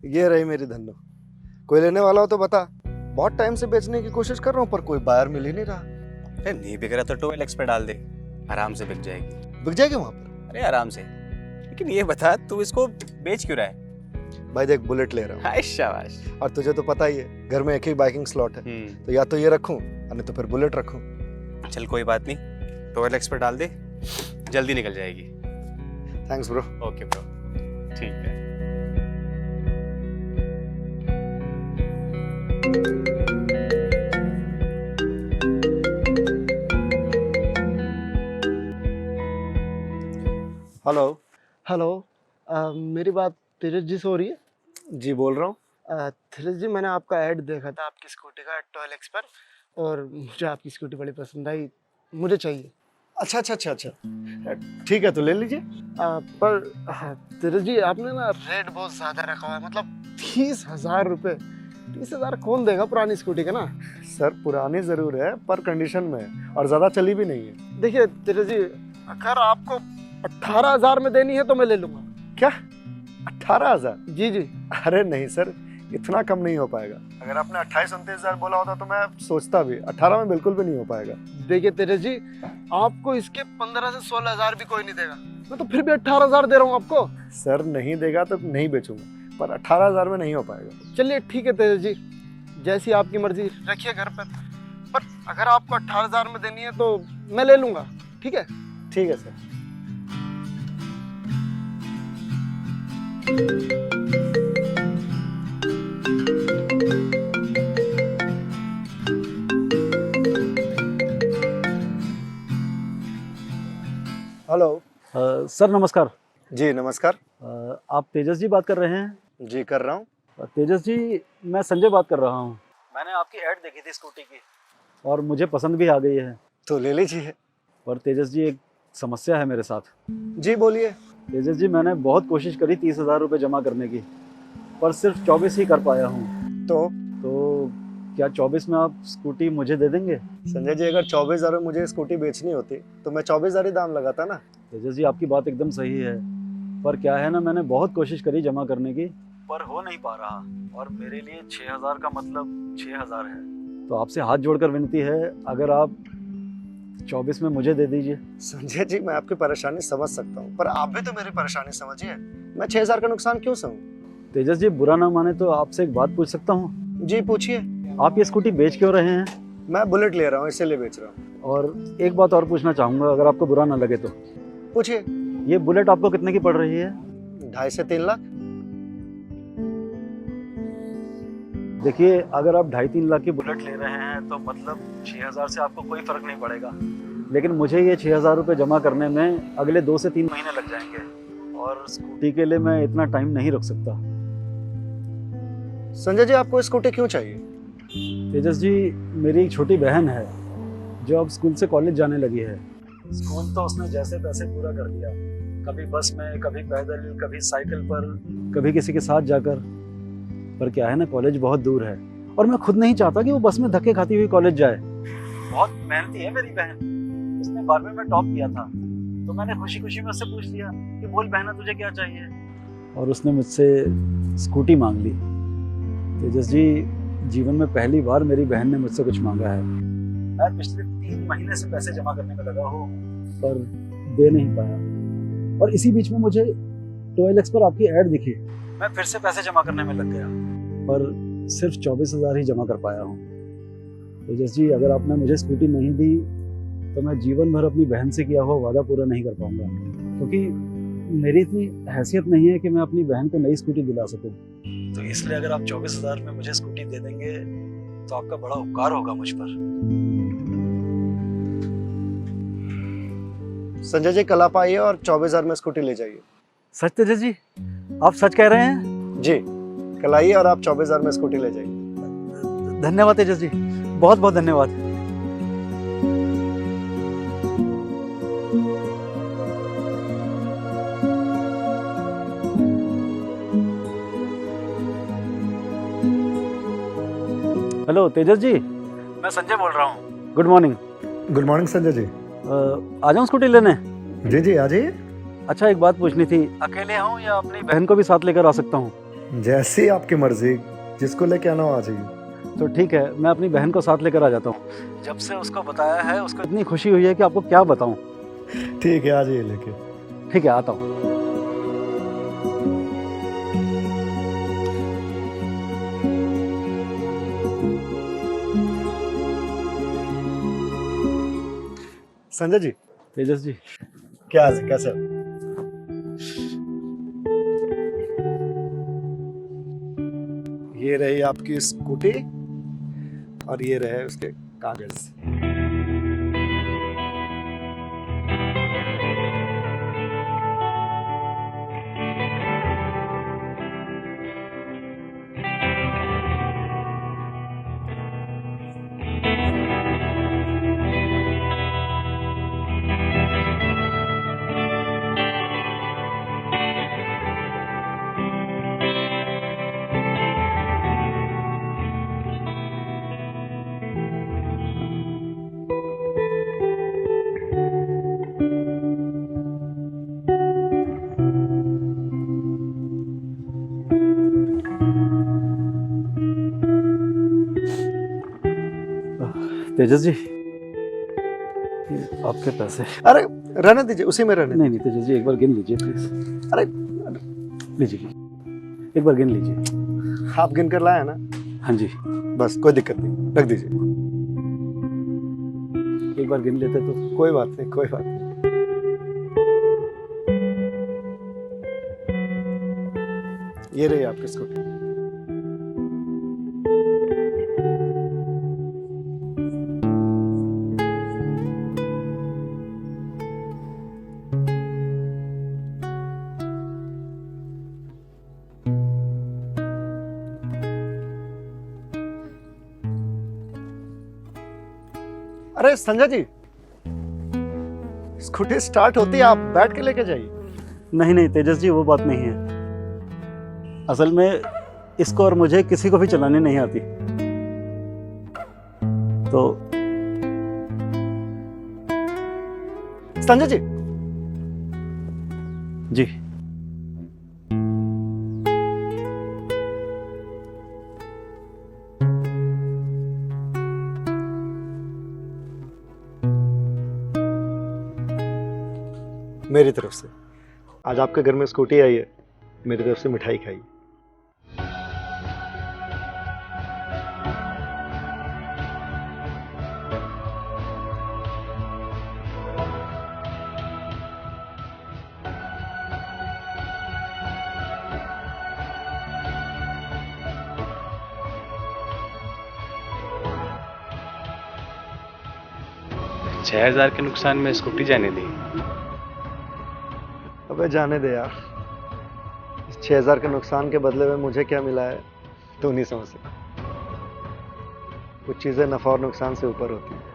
ये रही मेरी धन्नो। कोई लेने वाला हो तो बता। बहुत टाइम से बेचने की कोशिश कर रहा हूँ पर कोई बायर मिल ही नहीं रहा। अरे नहीं बिक रहा तो OLX पे डाल दे, आराम से बिक जाएगी। बिक जाएगी वहां पर? अरे आराम से। लेकिन ये बता तू इसको बेच क्यों रहा है? भाई देख, बुलेट ले रहा हूँ। हाय शाबाश। और तुझे तो पता ही है घर में एक ही बाइकिंग स्लॉट है, तो या तो ये रखूं और नहीं तो फिर बुलेट रखूं। चल कोई बात नहीं, तो OLX पे डाल दे, जल्दी निकल जाएगी। Thanks bro. ओके ब्रो, ठीक है। हेलो। हेलो। मेरी बात तेजस जी से हो रही है? जी बोल रहा हूँ। तेजस जी, मैंने आपका ऐड देखा था आपकी स्कूटी का OLX पर, और मुझे आपकी स्कूटी बड़ी पसंद आई, मुझे चाहिए। अच्छा अच्छा अच्छा अच्छा, ठीक है तो ले लीजिए। पर तेजस जी, आपने ना रेट बहुत ज़्यादा रखा हुआ है, मतलब 30,000 रुपये। 30,000 कौन देगा पुरानी स्कूटी का ना? सर पुरानी जरूर है पर कंडीशन में है और ज्यादा चली भी नहीं है। देखिए तेजस जी, अगर आपको 18,000 में देनी है तो मैं ले लूँगा। क्या 18,000? जी जी। अरे नहीं सर, इतना कम नहीं हो पाएगा। अगर आपने 28-29,000 बोला होता तो मैं सोचता भी, 18 में बिल्कुल भी नहीं हो पाएगा। देखिए तेजस जी, आपको इसके 15 से 16,000 भी कोई नहीं देगा, मैं तो फिर भी 18,000 दे रहा हूँ आपको। सर नहीं देगा तो नहीं बेचूंगा, पर 18,000 में नहीं हो पाएगा। चलिए ठीक है तेजस जी, जैसी आपकी मर्जी, रखिए घर पर अगर आपको 18,000 में देनी है तो मैं ले लूँगा। ठीक है? ठीक है सर। हेलो। सर नमस्कार। जी नमस्कार। आप तेजस जी बात कर रहे हैं? जी कर रहा हूँ। तेजस जी, मैं संजय बात कर रहा हूँ। मैंने आपकी ऐड देखी थी स्कूटी की और मुझे पसंद भी आ गई है। तो ले लीजिए। पर तेजस जी, एक समस्या है मेरे साथ। जी बोलिए। तेजस जी, मैंने बहुत कोशिश करी 30,000 रुपये जमा करने की, पर सिर्फ 24 ही कर पाया हूँ। तो क्या 24 में आप स्कूटी मुझे दे देंगे? संजय जी, अगर 24,000 में मुझे स्कूटी बेचनी होती तो मैं 24,000 ही दाम लगाता ना। तेजस जी, आपकी बात एकदम सही है, पर क्या है ना, मैंने बहुत कोशिश करी जमा करने की, पर हो नहीं पा रहा। और मेरे लिए 6,000 का मतलब 6,000 है। तो आपसे हाथ जोड़कर विनती है, अगर आप 24 में मुझे दे दीजिए। संजय जी, मैं आपकी परेशानी समझ सकता हूँ, पर आप भी तो मेरी परेशानी समझिए। मैं 6,000 का नुकसान क्यों सहूँ? तेजस जी, बुरा ना माने तो आपसे एक बात पूछ सकता हूँ? जी पूछिए। आप ये स्कूटी बेच क्यों रहे हैं? मैं बुलेट ले रहा हूँ, इसीलिए बेच रहा हूँ। और एक बात और पूछना चाहूँगा, अगर आपको बुरा ना लगे तो। पूछिए। ये बुलेट आपको कितने की पड़ रही है? 2.5 से 3 लाख। देखिए, अगर आप 2.5-3 लाख की बुलेट ले रहे हैं तो मतलब 6,000 से आपको कोई फर्क नहीं पड़ेगा, लेकिन मुझे ये 6,000 रुपये जमा करने में अगले 2 से 3 महीने लग जाएंगे, और स्कूटी के लिए मैं इतना टाइम नहीं रख सकता। संजय जी, आपको स्कूटी क्यों चाहिए? तेजस जी, मेरी एक छोटी बहन है जो अब स्कूल से कॉलेज जाने लगी है। स्कूल तो उसने जैसे तैसे पूरा कर लिया, कभी बस में, कभी पैदल, कभी साइकिल पर, कभी किसी के साथ जाकर। पर क्या है ना, कॉलेज बहुत दूर है और मैं खुद नहीं चाहता कि वो बस में धक्के खाती हुई कॉलेज जाए। बहुत मेहनती है मेरी बहन, उसने 12वीं में टॉप किया था, तो मैंने खुशी खुशी में उससे पूछ लिया कि बोल बहना, तुझे क्या चाहिए, और उसने मुझसे स्कूटी मांग ली। तेजस जी, जीवन में पहली बार मेरी बहन ने मुझसे कुछ मांगा है। मैं पिछले 3 महीने से पैसे जमा करने में लगा हूँ, पर दे नहीं पाया। और इसी बीच में मुझे OLX पर आपकी ऐड दिखी, मैं फिर से पैसे जमा करने में लग गया, पर सिर्फ 24,000 ही जमा कर पाया हूँ। तेजस जी, अगर आपने मुझे स्कूटी नहीं दी तो मैं जीवन भर अपनी बहन से किया हुआ वादा पूरा नहीं कर पाऊंगा, क्योंकि मेरी इतनी हैसियत नहीं है कि मैं अपनी बहन को नई स्कूटी दिला सकूं। तो इसलिए अगर आप 24,000 में मुझे स्कूटी दे देंगे तो आपका बड़ा उपकार होगा मुझ पर। संजय जी, कल आप आइए और 24,000 में स्कूटी ले जाइए। सच तेजस जी, आप सच कह रहे हैं? जी, कल आइए और आप 24,000 में स्कूटी ले जाइए। धन्यवाद तेजस जी, बहुत बहुत धन्यवाद। हेलो तेजस जी, मैं संजय बोल रहा हूँ। Good morning. Good morning Sanjay ji. आ जाऊँ स्कूटी लेने? जी जी आ जाइए। अच्छा, एक बात पूछनी थी, अकेले हूँ या अपनी बहन को भी साथ लेकर आ सकता हूँ? जैसी आपकी मर्जी, जिसको लेके आना हो आ जाइए। तो ठीक है, मैं अपनी बहन को साथ लेकर आ जाता हूँ। जब से उसको बताया है उसको इतनी खुशी हुई है कि आपको क्या बताऊँ। ठीक है, आ जाइए लेके। ठीक है, आता हूँ। संजय जी, तेजस जी, क्या हाल है, कैसे हो? ये रही आपकी स्कूटी और ये रहे उसके कागज। तेजस जी, ये आपके पैसे। अरे रहने दीजिए, उसी में रहने नहीं नहीं तेजस जी, एक बार गिन लीजिए प्लीज। अरे लीजिए, एक बार गिन लीजिए। आप गिन कर लाए ना? हाँ जी, बस कोई दिक्कत नहीं, रख दीजिए। एक बार गिन लेते तो। कोई बात नहीं, कोई बात नहीं। ये रही आपकी स्कूटी। अरे संजय जी, स्कूटी स्टार्ट होती है, आप बैठ के लेके जाइए। नहीं नहीं तेजस जी, वो बात नहीं है। असल में इसको और मुझे किसी को भी चलाने नहीं आती। तो संजय जी, जी, मेरी तरफ से आज आपके घर में स्कूटी आई है, मेरी तरफ से मिठाई खाई। छह 6,000 के नुकसान में स्कूटी जाने दी। अबे जाने दे यार, इस 6,000 के नुकसान के बदले में मुझे क्या मिला है तो नहीं समझ सकता। कुछ चीजें नफा और नुकसान से ऊपर होती हैं।